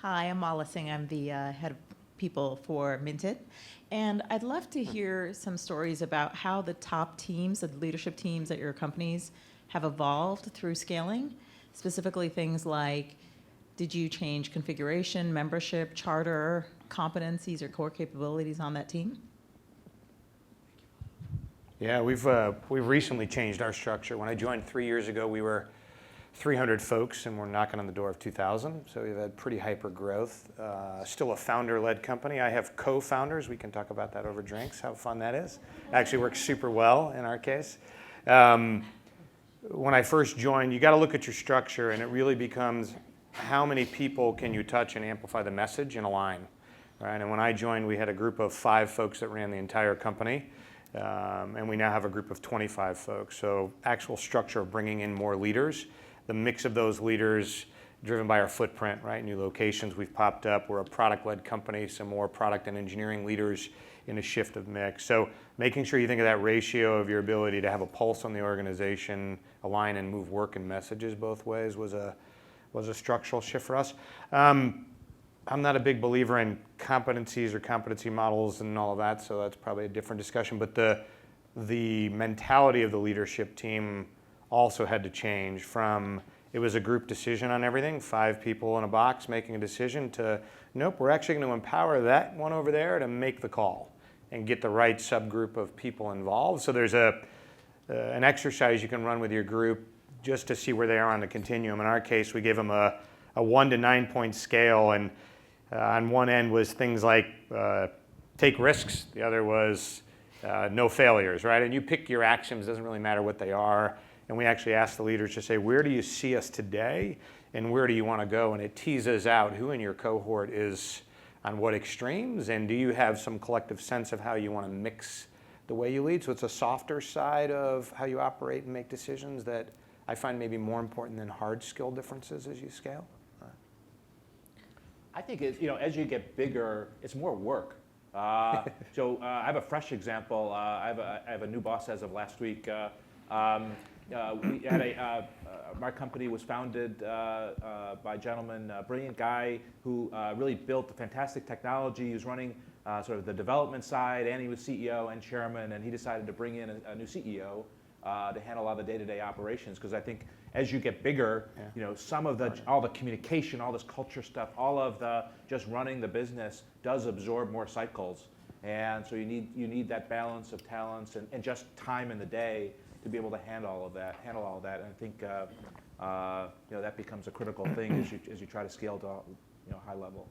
Hi, I'm Mala Singh. I'm the head of people for Minted. And I'd love to hear some stories about how the top teams, the leadership teams at your companies, have evolved through scaling. Specifically, things like, did you change configuration, membership, charter, competencies, or core capabilities on that team? Yeah, we've recently changed our structure. When I joined 3 years ago, we were 300 folks, and we're knocking on the door of 2,000. So we've had pretty hyper growth. Still a founder-led company. I have co-founders. We can talk about that over drinks, how fun that is. Actually works super well in our case. When I first joined, you got to look at your structure, and it really becomes how many people can you touch and amplify the message and align, right? And when I joined, we had a group of 5 folks that ran the entire company. And we now have a group of 25 folks. So actual structure of bringing in more leaders, the mix of those leaders driven by our footprint, right? New locations we've popped up. We're a product-led company, some more product and engineering leaders in a shift of mix. So making sure you think of that ratio of your ability to have a pulse on the organization, align and move work and messages both ways was a structural shift for us. I'm not a big believer in competencies or competency models and all of that, so that's probably a different discussion. But the mentality of the leadership team also had to change from it was a group decision on everything, 5 people in a box making a decision, to nope, we're actually going to empower that one over there to make the call and get the right subgroup of people involved. So there's an exercise you can run with your group just to see where they are on the continuum. In our case, we gave them a 1 to 9 point scale, and on one end was things like take risks. The other was no failures, right? And you pick your actions, doesn't really matter what they are. And we actually asked the leaders to say, where do you see us today and where do you want to go? And it teases out who in your cohort is on what extremes, and do you have some collective sense of how you want to mix the way you lead? So it's a softer side of how you operate and make decisions that I find maybe more important than hard skill differences as you scale. I think as you get bigger, it's more work. So I have a fresh example. I have a new boss as of last week. We had our company was founded by a gentleman, a brilliant guy who really built a fantastic technology. He was running sort of the development side, and he was CEO and chairman, and he decided to bring in a new CEO to handle all the day-to-day operations, because I think as you get bigger, some of all the communication, all this culture stuff, all of the just running the business does absorb more cycles, and so you need that balance of talents and just time in the day to be able to handle all of that. And I think that becomes a critical thing as you try to scale to high level.